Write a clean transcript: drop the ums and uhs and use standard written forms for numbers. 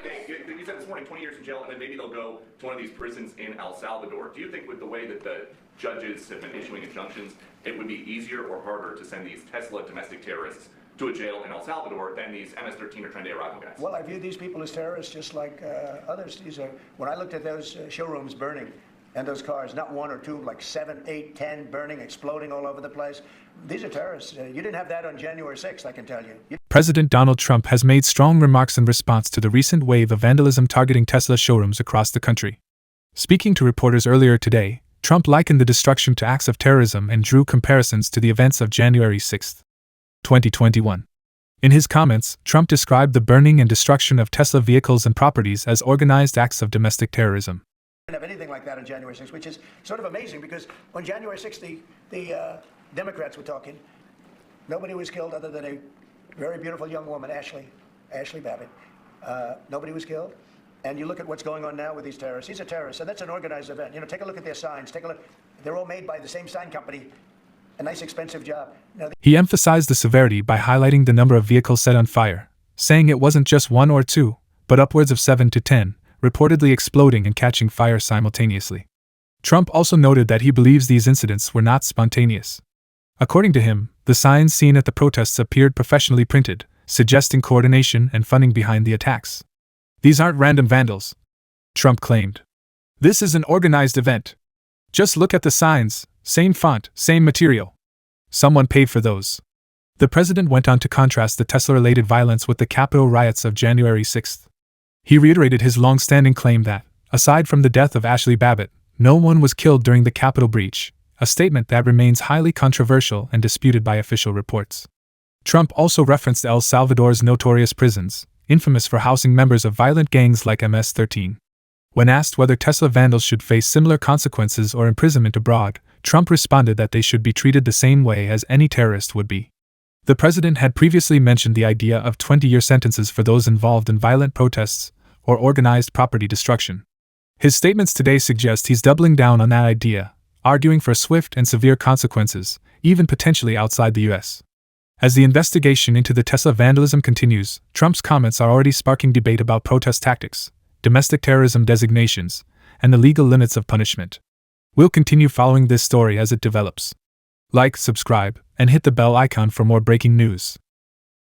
You said this morning 20 years in jail, and then maybe they'll go to one of these prisons in El Salvador. Do you think with the way that the judges have been issuing injunctions, it would be easier or harder to send these Tesla domestic terrorists to a jail in El Salvador than these MS-13 or Tren de Aragua guys? Well, I view these people as terrorists just like others. When I looked at those showrooms burning and those cars, not one or two, like 7, 8, 10 burning, exploding all over the place. These are terrorists. You didn't have that on January 6th, I can tell you. President Donald Trump has made strong remarks in response to the recent wave of vandalism targeting Tesla showrooms across the country. Speaking to reporters earlier today, Trump likened the destruction to acts of terrorism and drew comparisons to the events of January 6, 2021. In his comments, Trump described the burning and destruction of Tesla vehicles and properties as organized acts of domestic terrorism. Didn't have anything like that on January 6th, which is sort of amazing because on January 6th, the Democrats were talking. Nobody was killed other than a very beautiful young woman, Ashli Babbitt. Nobody was killed. And you look at what's going on now with these terrorists. These are terrorists, and that's an organized event. You know, take a look at their signs. Take a look. They're all made by the same sign company. A nice, expensive job. He emphasized the severity by highlighting the number of vehicles set on fire, saying it wasn't just 1 or 2, but upwards of 7 to 10, reportedly exploding and catching fire simultaneously. Trump also noted that he believes these incidents were not spontaneous. According to him, the signs seen at the protests appeared professionally printed, suggesting coordination and funding behind the attacks. These aren't random vandals, Trump claimed. This is an organized event. Just look at the signs, same font, same material. Someone paid for those. The president went on to contrast the Tesla-related violence with the Capitol riots of January 6th. He reiterated his long-standing claim that, aside from the death of Ashli Babbitt, no one was killed during the Capitol breach, a statement that remains highly controversial and disputed by official reports. Trump also referenced El Salvador's notorious prisons, infamous for housing members of violent gangs like MS-13. When asked whether Tesla vandals should face similar consequences or imprisonment abroad, Trump responded that they should be treated the same way as any terrorist would be. The president had previously mentioned the idea of 20-year sentences for those involved in violent protests or organized property destruction. His statements today suggest he's doubling down on that idea, arguing for swift and severe consequences, even potentially outside the U.S. As the investigation into the Tesla vandalism continues, Trump's comments are already sparking debate about protest tactics, domestic terrorism designations, and the legal limits of punishment. We'll continue following this story as it develops. Like, subscribe, and hit the bell icon for more breaking news.